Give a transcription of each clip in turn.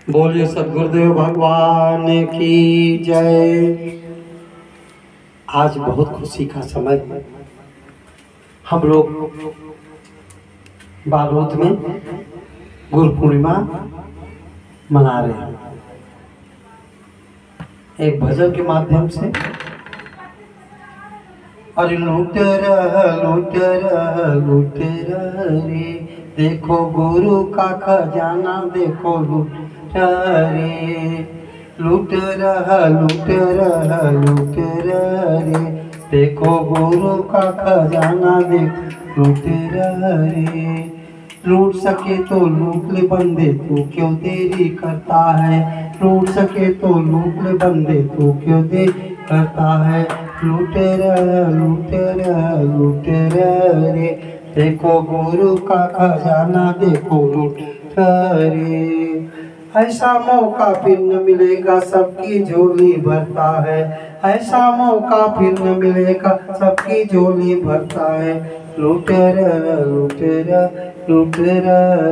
बोलिए सदगुरुदेव भगवान की जय। आज बहुत खुशी का समय है। हम लोग बालोद में गुरु पूर्णिमा मना रहे हैं। एक भजन के माध्यम से अरे लुटेरा रे, देखो गुरु का खजाना, देखो लुटेरा रे, लुटेरा रे, देखो गुरु का खजाना, देखो लुटेरा रे। लूट सके तो लूट ले बंदे, तू क्यों देरी करता है। लूट सके तो लूट ले बंदे, तू क्यों देरी करता है। लुटेरा रे, देखो गुरु का खजाना, देखो लुटेरा रे। ऐसा मौका फिर न मिलेगा, सबकी झोली भरता है। ऐसा मौका फिर न मिलेगा, सबकी झोली भरता है। लुटेरा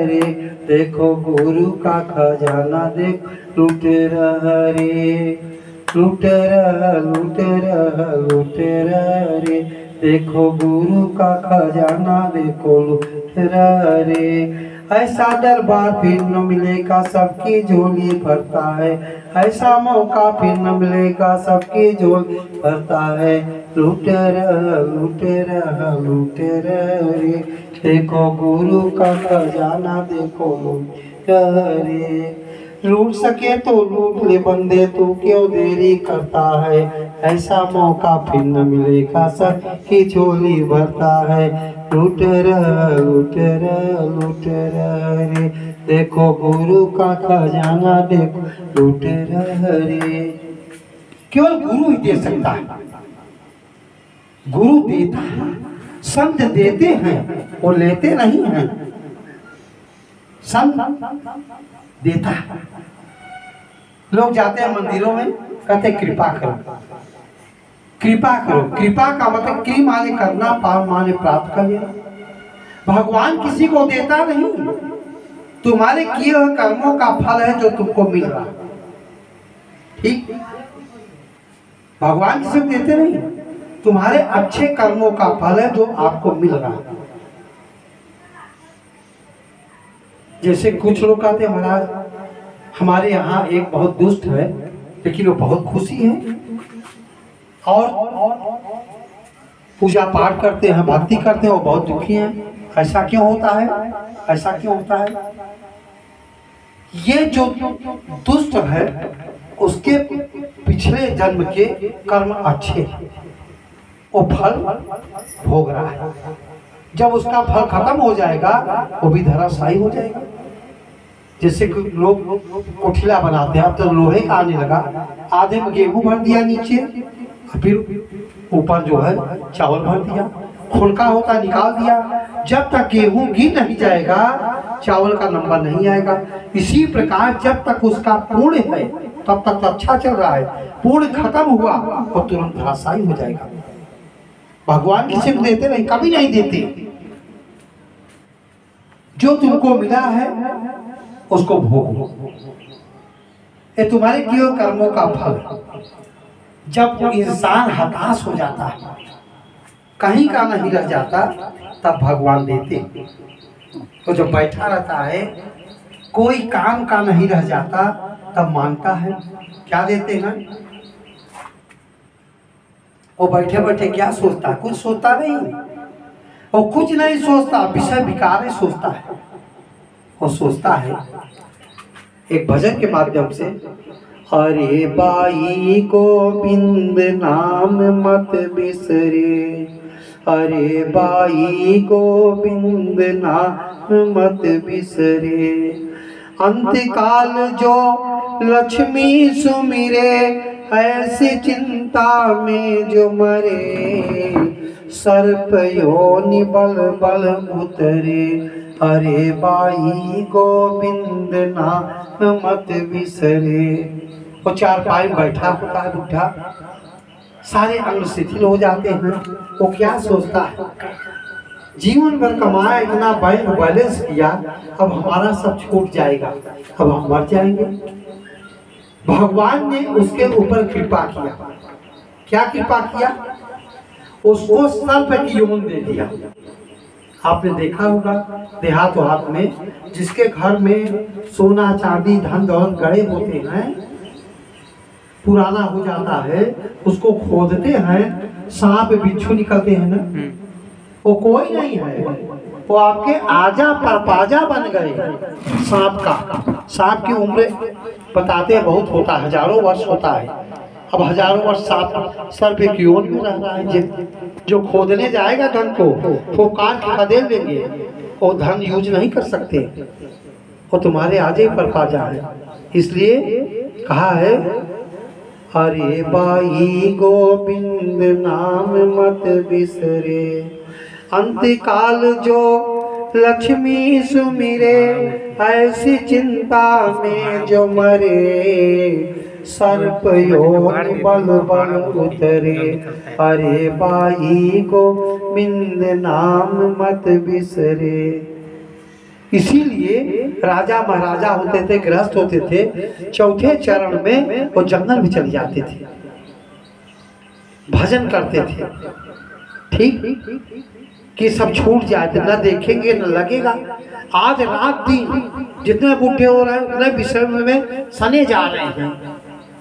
रे, देखो गुरु का खजाना, देखो लुटेरा रे। लुटेरा रे, देखो गुरु का खजाना, देखो लुटेरा रे। ऐसा दरबार फिर न मिलेगा, सबकी झोली भरता है। ऐसा मौका फिर न मिलेगा, सबकी झोली भरता है। लुटेरा रे, देखो गुरु का खजाना, देखो लुटेरा रे। लूट सके तो लूट ले बंदे, तू क्यों देरी करता है। ऐसा मौका फिर न मिलेगा, सबकी झोली भरता है। लुटेरा रे, देखो गुरु का खजाना, देखो लुटेरा रे। केवल गुरु ही दे सकता है। गुरु देता है, संत देते हैं, वो लेते नहीं हैं। संत देता है। लोग जाते हैं मंदिरों में, कहते कृपा करो, कृपा करो। कृपा का मतलब क्री माने करना, पाप माने प्राप्त कर लेना। भगवान किसी को देता नहीं, तुम्हारे किए हुए कर्मों का फल है जो तुमको मिल रहा है। ठीक, भगवान किसी को देते नहीं, तुम्हारे अच्छे कर्मों का फल है जो आपको मिल रहा है। जैसे कुछ लोग कहते हैं महाराज हमारे यहाँ एक बहुत दुष्ट है, लेकिन वो बहुत खुशी है और पूजा पाठ करते हैं, भक्ति करते हैं, वो बहुत दुखी हैं। ऐसा क्यों होता है? ऐसा क्यों होता है? ये जो दुष्ट है उसके पिछले जन्म के कर्म अच्छे हैं, वो फल भोग रहा है। जब उसका फल खत्म हो जाएगा, वो भी धराशायी हो जाएगा। जैसे लोग कोठिला बनाते हैं, अब तो लोहे का आने लगा, आधे में गेहूं भर दिया नीचे, फिर ऊपर जो है चावल भर दिया, खुलका होता निकाल दिया। जब तक गेहूं गिर नहीं जाएगा, चावल का नंबर नहीं आएगा। इसी प्रकार जब तक उसका पूर्ण है तब तक तो अच्छा चल रहा है, पूर्ण खत्म हुआ तो तुरंत धराशायी हो जाएगा। भगवान किसी को देते नहीं, कभी नहीं देते। जो तुमको मिला है उसको भोगो, ये तुम्हारे किए कर्मों का फल है। जब इंसान हताश हो जाता है, कहीं का नहीं रह जाता, तब भगवान देते। तो जब बैठा रहता है, कोई काम का नहीं रह जाता, तब मानता है। क्या देते हैं? वो बैठे बैठे क्या सोचता है? कुछ सोचता नहीं, वो कुछ नहीं सोचता, विषय विकार सोचता है। वो सोचता है एक भजन के माध्यम से, अरे बाई गोविंद नाम मत बिसरे, अरे बाई गोविंद नाम मत बिसरे। अंतकाल जो लक्ष्मी सुमिरे, ऐसी चिंता में जो मरे। सर्प योनि बल बल उतरे, अरे बाई गोविंद नाम मत बिसरे। वो चारपाई बैठा होता है बुढ़ा, सारे अंग शिथिल हो जाते हैं। वो क्या सोचता है? जीवन भर कमाया, इतना बैंक बैलेंस किया, अब हमारा सब छूट जाएगा, अब हम मर जाएंगे। भगवान ने उसके ऊपर कृपा किया। क्या कृपा किया? उसको सर्प की योन दे दिया। आपने देखा होगा देहात वहात में, जिसके घर में सोना चांदी धन दौलत गड़े होते हैं, पुराना हो जाता है, उसको खोदते हैं, सांप बिच्छू निकलते हैं ना, वो कोई नहीं है, वो आपके आजा परपाजा बन गए। सांप का, सांप की उम्र बताते हैं बहुत होता है, हजारों वर्ष होता है। अब हजारों वर्ष सांप सर्प की योन में रह रहा है। जो खोदने जाएगा धन को, वो काट के खदेड़ देंगे, वो धन यूज नहीं कर सकते, वो तुम्हारे आजे परपाजा है। इसलिए कहा है, अरे बाई गोविंद नाम मत बिसरे, अंतकाल जो लक्ष्मी सुमिरे, ऐसी चिंता में जो मरे, सर्प योनि बल बल उतरे, अरे बाई गोविंद नाम मत बिसरे। इसीलिए राजा महाराजा होते थे, गृहस्थ होते थे, चौथे चरण में वो जंगल में चले जाते थे, भजन करते थे, ठीक कि सब छूट जाए, न देखेंगे न लगेगा। आज रात दिन जितने बूढ़े हो रहे हैं उतने विषय में सने जा रहे हैं,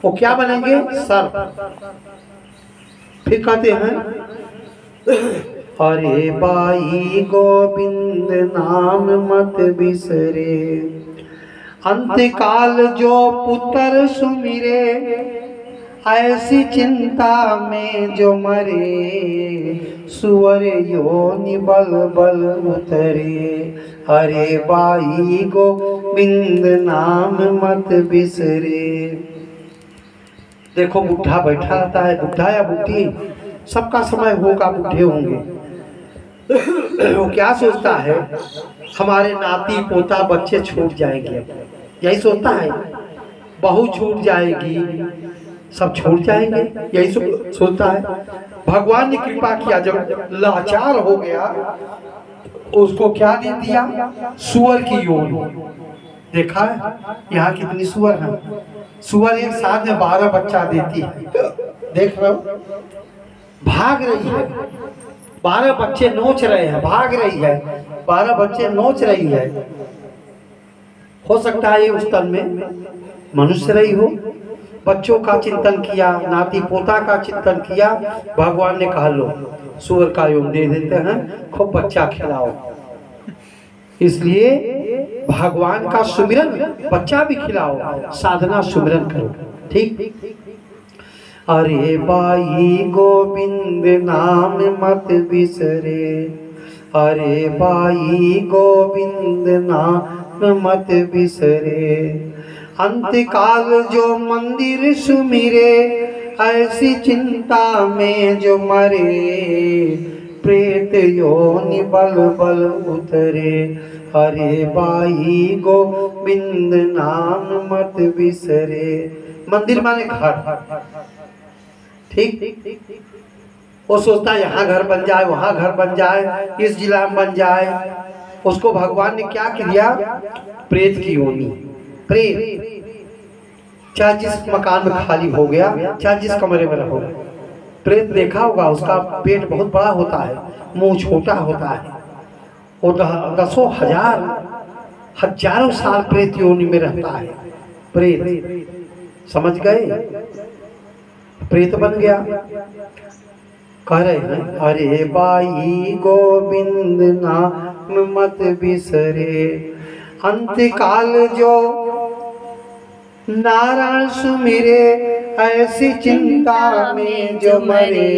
वो क्या बनेंगे? सर्प। फिर कहते हैं, अरे बाई गोविंद नाम मत बिसरे, अंतकाल जो पुत्र सुमिरे, ऐसी चिंता में जो मरे, सुअर योनि बल बल उतरे, अरे बाई गोविंद नाम मत बिसरे। देखो बुढ़ा बैठा रहता है, बुढ़ा या बुढ़ी सबका समय होगा, बूढ़े होंगे। वो क्या सोचता है? हमारे नाती पोता बच्चे छूट जाएंगे, यही सोचता है। बहू छूट जाएगी, सब छूट जाएंगे, यही सोचता है। भगवान ने कृपा किया, जब लाचार हो गया उसको क्या दे दिया? सुअर की योन। देखा है यहाँ कितनी सुअर है? सुअर एक साथ में 12 बच्चा देती है, देख रहे हो, भाग रही है, 12 बच्चे नोच रहे हैं, भाग रही है, 12 बच्चे नोच रही है। हो सकता है उस तन में मनुष्य रही हो। बच्चों का चिंतन किया, नाती पोता का चिंतन किया, भगवान ने कहा लो सुअर का योग दे देते हैं, खूब बच्चा खिलाओ। इसलिए भगवान का सुमिरन, बच्चा भी खिलाओ, साधना सुमिरन करो, ठीक। अरे बाई गोविंद नाम मत बिसरे, अरे बाई गोविंद नाम मत बिसरे, अंतकाल जो मंदिर सुमिरे, ऐसी चिंता में जो मरे, प्रेत योनि बल बल उतरे, अरे बाई गोविंद नाम मत बिसरे। मंदिर माने घर, ठीक। वो सोचता है यहाँ घर बन जाए, वहाँ घर बन जाए, इस जिला में बन जाए। उसको भगवान ने क्या किया? प्रेत की योनि। प्रेत चाहे जिस मकान में खाली हो गया, चाहे जिस कमरे में रहो, प्रेत देखा होगा, उसका पेट बहुत बड़ा होता है, मुंह छोटा होता है, वो दसों हजार हजारों साल प्रेत योनि में रहता है। प्रेत, समझ गए? प्रेत बन गया। कह रहे हैं, अरे बाई गोविंद नाम मत बिसरे, अंतकाल जो नारायण सुमिरे, ऐसी चिंता में जो मरे,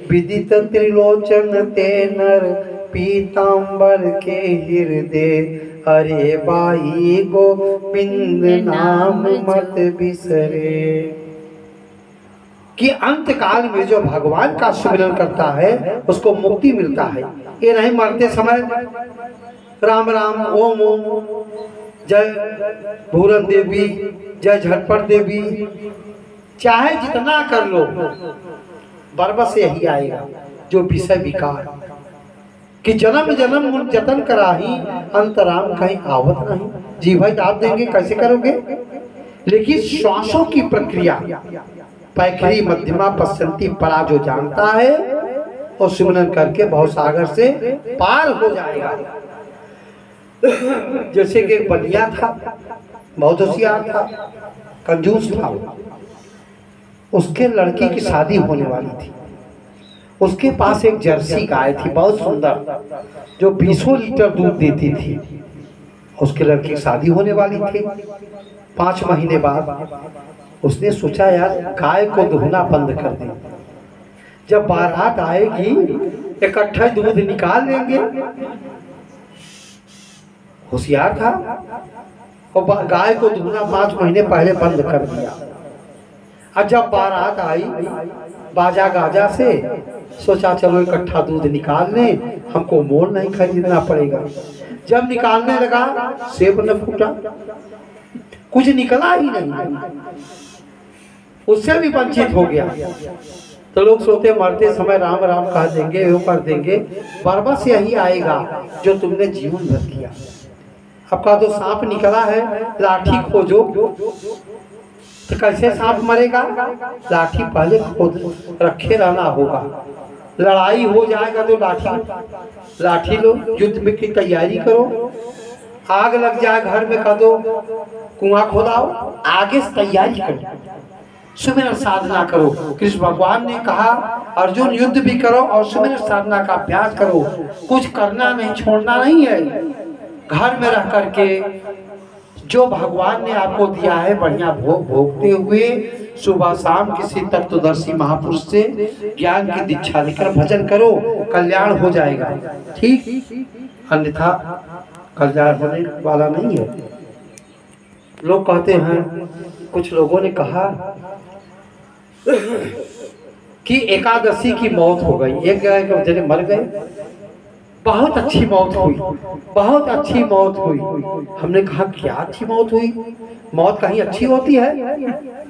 विदित त्रिलोचन ते नर पीतांबर के हृदय, अरे बाई गोविंद नाम मत बिसरे। कि अंत काल में जो भगवान का सुमिरन करता है उसको मुक्ति मिलता है। ये नहीं मरते समय राम राम ओम ओम, जय भूरन देवी, जय झटपट देवी, चाहे जितना कर लो बरबस यही आएगा, जो विषय विकार। कि जन्म जन्म मुन जतन कराही, अंतराम कहीं आवत नहीं। जी भाई आप देंगे, कैसे करोगे? लेकिन श्वासों की प्रक्रिया पैखरी मध्यमा पश्चंती परा जो जानता है और सिमरन करके भाव सागर से पार हो जाएगा। जैसे कि एक बलिया था, बहुत होशियार था, कंजूस था। उसके लड़की की शादी होने वाली थी। उसके पास एक जर्सी गाय थी बहुत सुंदर, जो 20 लीटर दूध देती थी। उसके लड़की की शादी होने वाली थी। 5 महीने बाद उसने सोचा यार गाय को दुहना बंद कर दें, जब बारात आएगी इकट्ठा दूध निकाल लेंगे। होशियार था और गाय को दुहना 5 महीने पहले बंद कर दिया। और जब बारात आई बाजा गाजा से सोचा चलो इकट्ठा दूध निकाल लें, हमको मोल नहीं खरीदना पड़ेगा। जब निकालने लगा सेब न फूटा, कुछ निकला ही नहीं, उससे भी वंचित हो गया। तो लोग सोते मरते समय राम राम कह देंगे, वो कर देंगे, बरबस यही आएगा जो तुमने जीवन भर किया। अब कहा तो सांप निकला है, लाठी खोजो, तो कैसे सांप मरेगा? लाठी पहले खोद रखे रहना होगा। लड़ाई हो जाएगा तो लाठी लो, युद्ध में की तैयारी करो। आग लग जाए घर में कह दो कुआं खोदाओ, आगे से तैयारी करो, सुमिरन साधना करो। कृष्ण भगवान ने कहा अर्जुन युद्ध भी करो और सुमिरन साधना का अभ्यास करो। कुछ करना नहीं, छोड़ना नहीं है। घर में रह करके जो भगवान ने आपको दिया है बढ़िया भोगते हुए सुबह शाम किसी तत्वदर्शी महापुरुष से ज्ञान की दीक्षा लेकर भजन करो, कल्याण हो जाएगा। ठीक, अन्यथा कल्याण होने वाला नहीं है। लोग कहते हैं, कुछ लोगों ने कहा कि एकादशी की मौत हो गई, एक जने मर गए, बहुत अच्छी मौत हुई, बहुत अच्छी मौत हुई। हमने कहा क्या अच्छी मौत हुई? मौत कहीं अच्छी होती है?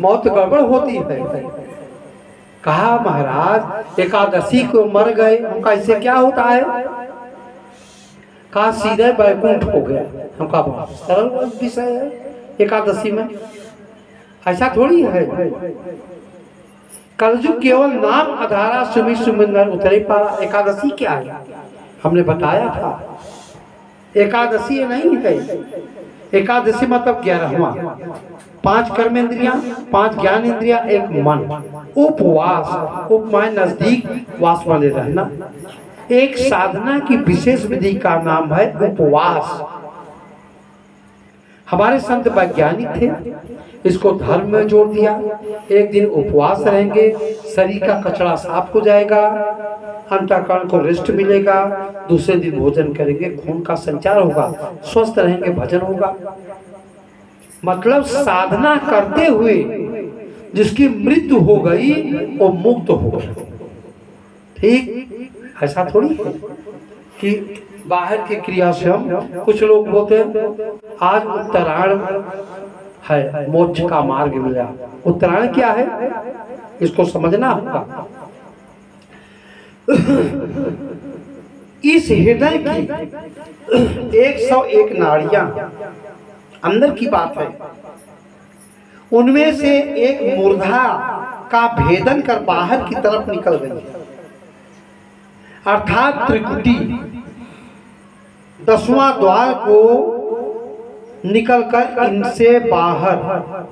मौत तो गड़बड़ होती है। कहा महाराज एकादशी को मर गए, हम कैसे क्या होता है? कहा सीधे बैकुंठ हो गया। हम कहा बहुत सरल विषय है एकादशी में, ऐसा थोड़ी है। कलयुग केवल नाम आधारा सुमि सुमिंदर उतरे पारा। एकादशी क्या है? हमने बताया था एकादशी नहीं है। एकादशी मतलब 11वां, 5 कर्मेंद्रियां, 5 ज्ञान इंद्रिया, 1 मन, उपवास, उपमाय नजदीक वास वाले रहना। एक साधना की विशेष विधि का नाम है उपवास। हमारे संत वैज्ञानिक थे, इसको धर्म में जोड़ दिया। एक दिन उपवास रहेंगे, शरीर का कचरा साफ हो जाएगा, अंतःकरण को रेस्ट मिलेगा। दूसरे दिन भोजन करेंगे, खून का संचार होगा, स्वस्थ रहेंगे, भजन होगा। मतलब साधना करते हुए जिसकी मृत्यु हो गई वो मुक्त हो गया। ठीक, ऐसा थोड़ी है कि बाहर की क्रिया से हम, कुछ लोग बोलते हैं आज उत्तरायण है, मोक्ष का मार्ग मिला। उत्तरायण क्या है इसको समझना होगा। इस हृदय की 101 नाड़ियां अंदर की बात है, उनमें से एक मूर्धा का भेदन कर बाहर की तरफ निकल गई, अर्थात त्रिकुटी 10वां द्वार को निकलकर इनसे बाहर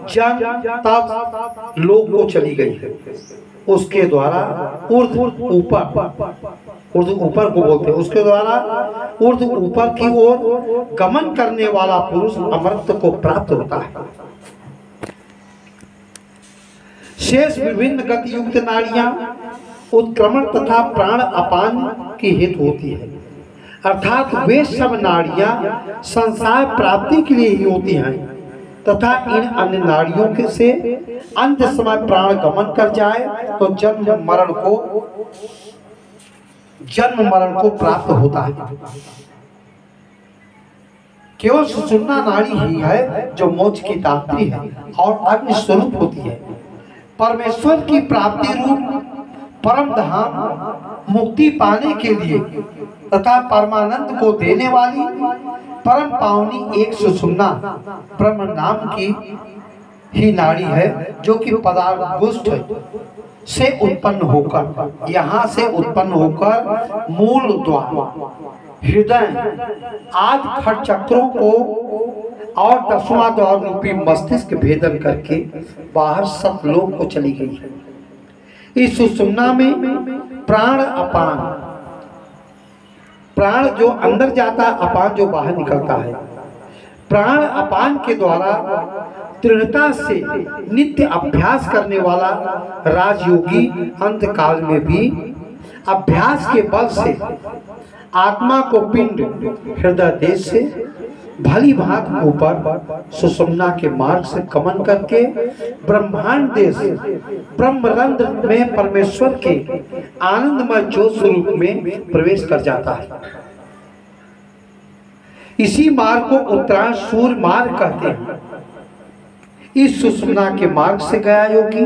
जन तप लोक को चली गई है। उसके द्वारा ऊर्ध्व ऊपर को बोलते हैं, उसके द्वारा ऊर्ध्व ऊपर की ओर गमन करने वाला पुरुष अमरत्व को प्राप्त होता है। शेष विभिन्न गति युक्त नाड़ियां उत्क्रमण तथा प्राण अपान की हेतु होती है, अर्थात वे सब नाड़ियां संसार प्राप्ति के लिए ही होती हैं तथा इन अन्य नाड़ियों के से अंत समय प्राण गमन कर जाए तो जन्म मरण को प्राप्त होता है। केवल सुषुम्ना नाड़ी ही है जो मोक्ष की दात्री है और अग्नि स्वरूप होती है। परमेश्वर की प्राप्ति रूप परम धाम मुक्ति पाने के लिए तथा परमानंद को देने वाली परम पावनी एक सुषुम्ना ब्रह्म नाम की ही नाड़ी है, जो कि पदार्थ से उत्पन्न होकर, यहाँ से उत्पन्न होकर मूल द्वार हृदय आदि खट चक्रों को और 10वां द्वार रूपी मस्तिष्क भेदन करके बाहर सतलोक को चली गई है। इस सुषुम्ना में प्राण अपान, प्राण जो अंदर जाता, अपान जो बाहर निकलता है। प्राण अपान के द्वारा दृढ़ता से नित्य अभ्यास करने वाला राजयोगी अंत काल में भी अभ्यास के बल से आत्मा को पिंड हृदय देश से भली भांति ऊपर सुषुम्ना के मार्ग से गमन करके ब्रह्मांड देश ब्रह्मरंध्र में परमेश्वर के आनंदमय ज्योत स्वरूप में प्रवेश कर जाता है। इसी मार्ग को उत्तरायण सूर्य मार्ग कहते हैं। इस सुषुम्ना के मार्ग से गया योगी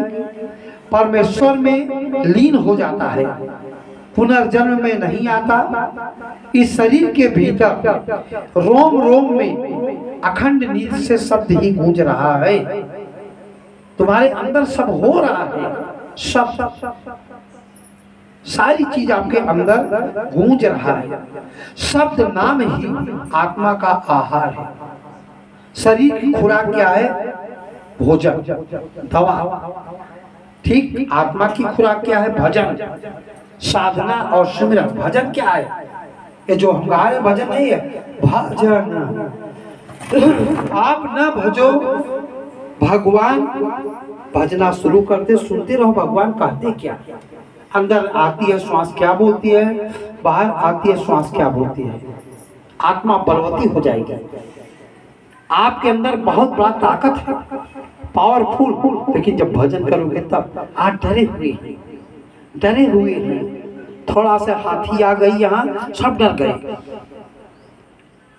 परमेश्वर में लीन हो जाता है, पुनर्जन्म में नहीं आता। इस शरीर के भीतर रोम रोम में अखंड नींद से शब्द ही गूंज रहा है। तुम्हारे अंदर सब हो रहा है, सब सारी चीज आपके अंदर गूंज रहा है। शब्द नाम ही आत्मा का आहार है। शरीर की खुराक क्या है? भोजन, दवा। ठीक, आत्मा की खुराक क्या है? भजन, साधना और सिमरन। भजन क्या है? ये जो हम गा रहे भजन नहीं है, भजन। आप न भजो भगवान, भजना शुरू करते सुनते रहो भगवान कहते क्या। अंदर आती है श्वास क्या बोलती है, बाहर आती है श्वास क्या बोलती है। आत्मा बलवती हो जाएगी। आपके अंदर बहुत बड़ा ताकत है, पावरफुल। लेकिन जब भजन करोगे तब आप डरे हुए हैं, डरे हुए हैं। थोड़ा सा हाथी आ गई यहाँ, सब डर गए।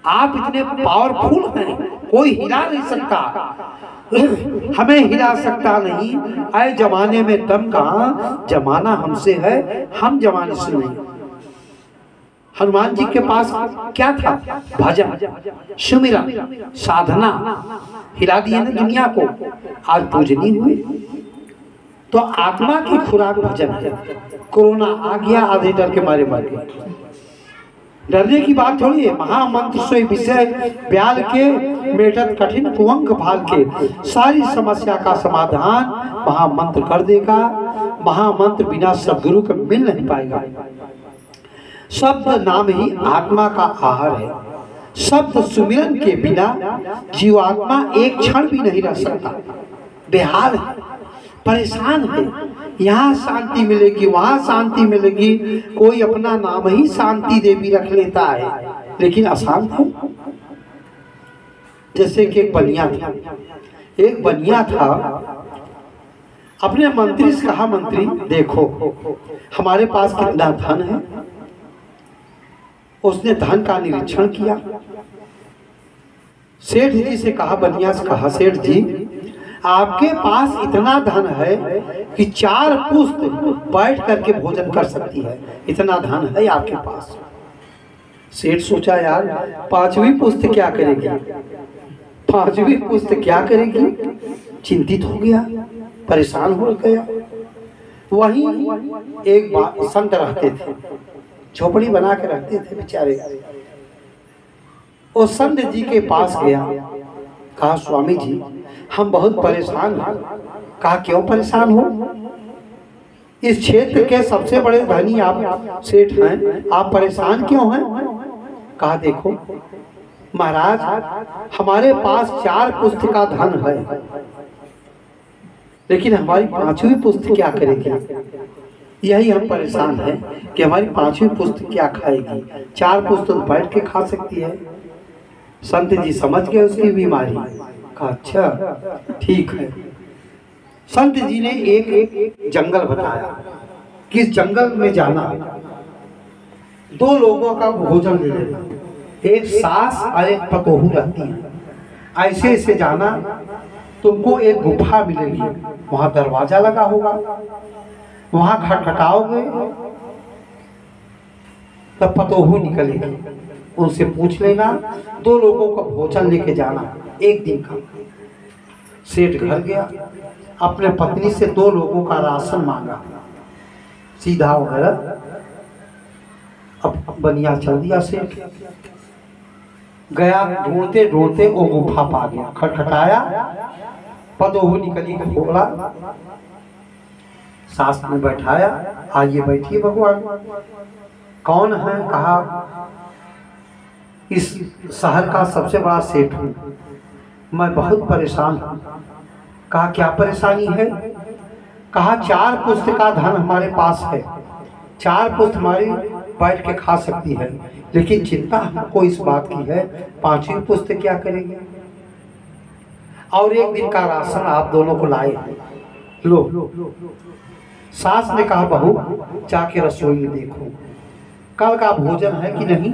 आप इतने पावरफुल हैं, कोई हिला नहीं सकता। हमें हिला सकता नहीं। आए जमाने में दम कहाँ, जमाना हमसे है, हम जमाने से नहीं। हनुमान जी के पास क्या था? भजन, सुमिरन, साधना। हिला दिए ना दुनिया को, आज पूजनीय हुए। तो आत्मा की खुराक भजन है। कोरोना आ गया, आधे डर के मारे मर गए। डरने की बात थोड़ी है। महामंत्र सोई विषय ब्याल के मेटत कठिन कुंवंक भाल के, सारी समस्या का समाधान महामंत्र कर देगा। महामंत्र बिना सदगुरु के मिल नहीं पाएगा। शब्द नाम ही आत्मा का आहार है। शब्द सुमिरन के बिना जीवात्मा एक क्षण भी नहीं रह सकता। बेहाल है, परेशान है। यहाँ शांति मिलेगी, वहाँ शांति मिलेगी। कोई अपना नाम ही शांति देवी रख लेता है, लेकिन अशांत है। जैसे कि एक बनिया था, अपने मंत्री से कहा, मंत्री देखो हमारे पास कितना धन है। उसने धन का निरीक्षण किया। सेठ जी से कहा, बनिया से कहा, सेठ जी आपके पास इतना धन है कि 4 पुश्त बैठ करके भोजन कर सकती है। इतना धन है आपके पास। सेठ सोचा, यार 5वीं पुश्त क्या करेगी, 5वीं पुश्त क्या करेगी। चिंतित हो गया, परेशान हो गया। वहीं एक संत रहते थे, झोपड़ी बना के रखते थे बेचारे। वो संत जी के पास गया, कहा, स्वामी जी हम बहुत परेशान हैं। कहा, क्यों परेशान हो? इस क्षेत्र के सबसे बड़े धनी आप सेठ हैं, आप परेशान क्यों हैं? कहा, देखो महाराज हमारे पास 4 पुश्त का धन है, लेकिन हमारी 5वीं पुश्त क्या करेगी। यही हम परेशान हैं कि हमारी 5वीं पुश्त क्या खाएगी। 4 पुश्त तो बैठ के खा सकती है। संत जी समझ गए उसकी बीमारी। कहा, अच्छा ठीक है। संत जी ने एक जंगल बताया, किस जंगल में जाना, 2 लोगों का भोजन ले लेना, एक सास और एक पतोहू रहती है। ऐसे ऐसे जाना, तुमको एक गुफा मिलेगी, वहां दरवाजा लगा होगा, वहां खटखटाओगे तब पतोहू निकलेगी, उनसे पूछ लेना, 2 लोगों का भोजन लेके जाना, 1 दिन का। सेठ घर गया, अपने पत्नी से 2 लोगों का राशन मांगा, सीधा वगैरह। अब बनिया चल दिया सेठ, गया ढूंढते ढूंढते वो गुफा पा गया, खटखटाया, पतोहू निकली, खोला, सास में बैठाया, आइए बैठिए भगवान। कौन है? कहा इस शहर का सबसे बड़ा सेठ हूँ, मैं बहुत परेशान हूँ। कहा क्या परेशानी है? कहा 4 पुस्त का धन हमारे पास है, 4 पुस्त हमारी बैठ के खा सकती है, लेकिन चिंता हमको इस बात की है 5वीं पुस्त क्या करेंगे? और 1 दिन का राशन आप दोनों को लाए, लो। सास ने कहा बहू जाके रसोई में देखो कल का भोजन है कि नहीं।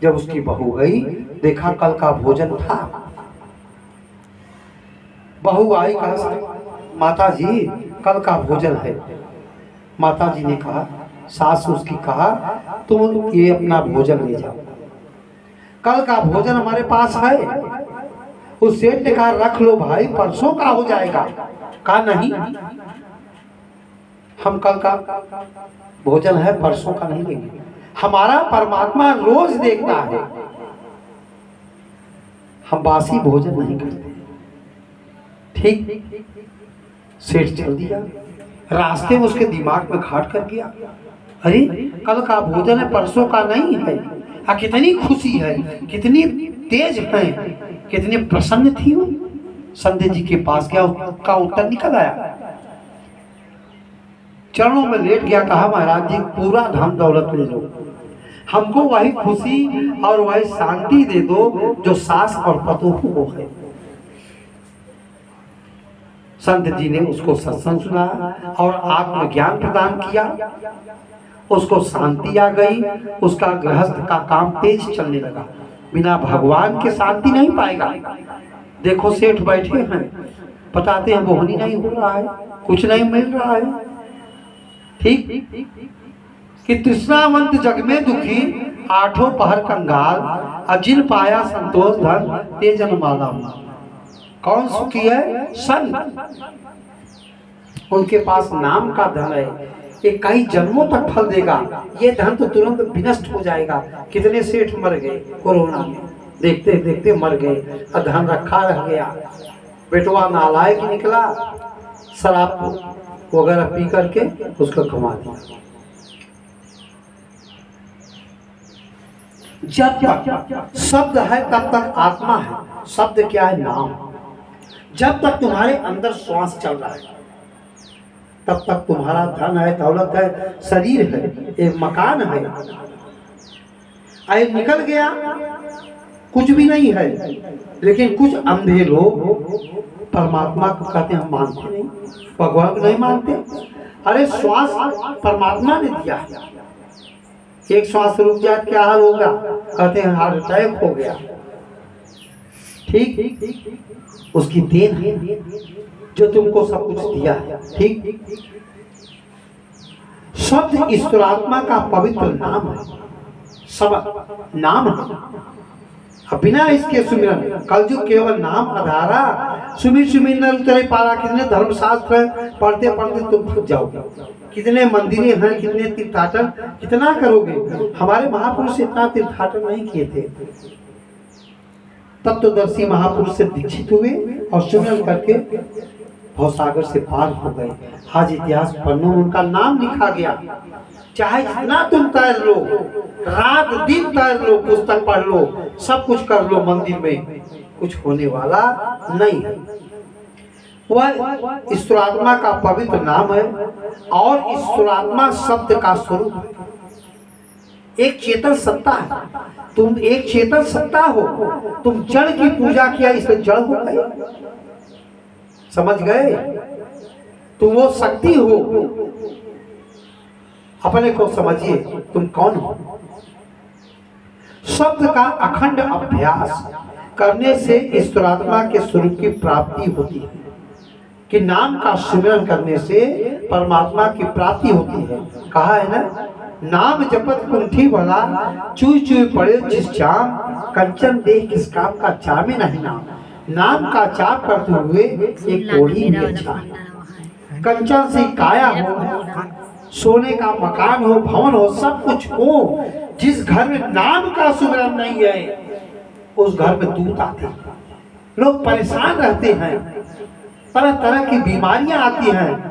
जब उसकी बहू गई, देखा कल का भोजन था। बहू आई, कहा माता जी कल का भोजन है। माता जी ने कहा, सास उसकी कहा तुम ये अपना भोजन ले जाओ, कल का भोजन हमारे पास है। उस सेठ ने कहा रख लो भाई, परसों का हो जाएगा। कहा नहीं, हम कल का भोजन है, परसों का नहीं लेंगे। हमारा परमात्मा रोज देखता है, हम बासी भोजन नहीं करते। ठीक, सेठ चल दिया। रास्ते में उसके दिमाग में घाट कर गया, अरे कल का भोजन है, परसों का नहीं है। कितनी खुशी है, कितनी तेज है, कितनी प्रसन्न थी वो। संध्या जी के पास गया, उसका उत्तर निकल आया, चरणों में लेट गया। कहा महाराज जी पूरा धन दौलत ले लो, हमको वही खुशी और वही शांति दे दो जो सास और पतोहू को है। संत जी ने उसको सत्संग सुना और आत्मज्ञान प्रदान किया, उसको शांति आ गई, उसका गृहस्थ का काम तेज चलने लगा। बिना भगवान के शांति नहीं पाएगा। देखो सेठ बैठे हैं, बताते हैं बोहनी नहीं हो रहा है, कुछ नहीं मिल रहा है। ठीक कि तृष्णावंत जग में दुखी, 8 पहर कंगाल, अजिन पाया संतोष धन, तेजन माला। कौन सुखी है? संत। उनके पास नाम का धन है, ये कई जन्मों तक फल देगा। ये धन तो तुरंत विनष्ट हो जाएगा। कितने सेठ मर गए कोरोना में, देखते देखते मर गए, और धन रखा रह गया। बेटवा नालायक निकला, शराब वगैरह पी करके उसको कमा दिया। जब तक शब्द है तब तक आत्मा है। शब्द क्या है? नाम। जब तक तुम्हारे अंदर श्वास चल रहा है तब तक तुम्हारा धन है, दौलत है, शरीर है, एक मकान है। आए निकल गया कुछ भी नहीं है। लेकिन कुछ अंधे लोग परमात्मा को कहते हैं हम मानते नहीं, भगवान को नहीं मानते। अरे श्वास परमात्मा ने दिया, एक श्वास रुक जाए क्या हाल होगा? कहते हैं हार्ट अटैक हो गया। ठीक, उसकी देन है जो तुमको सब कुछ दिया है। ठीक, शब्द ईश्वरात्मा का पवित्र नाम है, सब नाम है। बिना इसके सुमिरन कलयुग केवल नाम आधारा, सुमिर सुमिर न उतरे पारा। कितने धर्मशास्त्र पढ़ते पढ़ते तुम फूट जाओगे, कितने मंदिरें हैं, कितने तीर्थाटन, कितना करोगे? हमारे महापुरुष इतना तीर्थाटन नहीं किए थे। तत्वदर्शी महापुरुष से दीक्षित हुए और सुमिरन करके भवसागर से पार हो गए। आज इतिहास पन्नों में उनका नाम लिखा गया। चाहे जितना तुम तैर लो, रात दिन तैर लो, पुस्तक पढ़ लो, सब कुछ कर लो, मंदिर में कुछ होने वाला नहीं है। वह ईश्वरात्मा का पवित्र नाम है और ईश्वरात्मा शब्द का स्वरूप है। एक चेतन सत्ता है, तुम एक चेतन सत्ता हो। तुम जड़ की पूजा किया इसलिए जड़ हो गए, समझ गए? तुम वो शक्ति हो, अपने को समझिए तुम कौन हो। शब्द का अखंड अभ्यास करने से ईश्वरात्मा के स्वरूप की प्राप्ति होती है, कि नाम का सुमिरन करने से परमात्मा की प्राप्ति होती है। कहा है ना, नाम जपत कुंठी भला, चुई चुई पड़े जिस चाम, कंचन देख किस काम का चामे नहीं नाम। नाम का चाप करते हुए एक कोढ़ी भी अच्छा है। कंचन से काया हो, सोने का मकान हो, भवन हो, सब कुछ हो, जिस घर में नाम का सुमिरन नहीं है उस घर में दूत आते हैं, लोग परेशान रहते हैं, तरह तरह की बीमारियां आती हैं,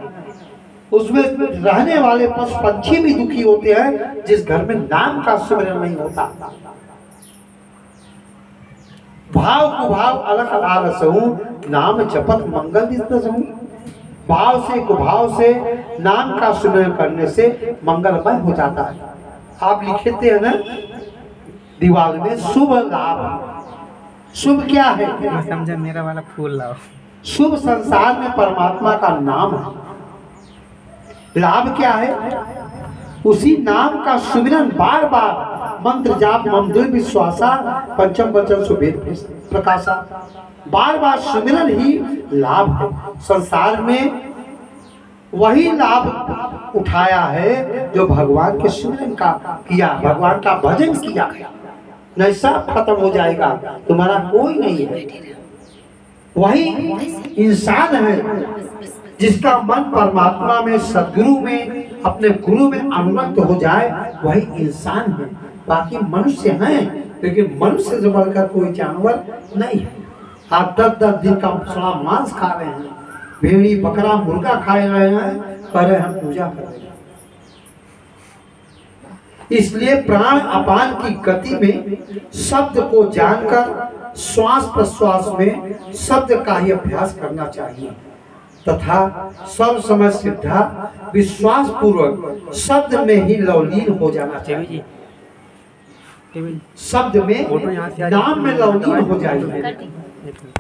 उसमें रहने वाले पशु पंछी भी दुखी होते हैं जिस घर में नाम का सुमिरन नहीं होता। भाव कुभाव अलग आलसहु, नाम जपत मंगल दिसहु। भाव से कुभाव से नाम का सुमिरन करने से मंगलमय हो जाता है। आप लिखते हैं ना दीवार में, शुभ लाभ। शुभ क्या है? समझा, मेरा वाला फूल लाओ। शुभ संसार में परमात्मा का नाम है। लाभ क्या है? उसी नाम का सुमिरन बार बार, मंत्र जाप मंत्र विश्वासा पंचम वचन सुवेद प्रकाशा, बार बार सुमिरन ही लाभ है। संसार में वही लाभ उठाया है जो भगवान के सुमिरन का किया, भगवान का भजन किया, नहीं सब खत्म हो जाएगा, तुम्हारा कोई नहीं है। वही इंसान है जिसका मन परमात्मा में, सदगुरु में, अपने गुरु में अनुरक्त हो जाए, वही इंसान है। बाकी मनुष्य हैं, लेकिन मनुष्य से बढ़कर कोई जानवर नहीं है। आप 10-10 दिन का सड़ा मांस खा रहे हैं, भेड़ी बकरा मुर्गा खा रहे हैं, कह रहे हम पूजा कर रहे हैं। इसलिए प्राण अपान की गति में शब्द को जानकर श्वास प्रश्वास में शब्द का ही अभ्यास करना चाहिए तथा सब समय सिद्धा विश्वास पूर्वक शब्द में ही लवलीन हो जाना चाहिए। शब्द में नाम में लवलीन हो जाइए।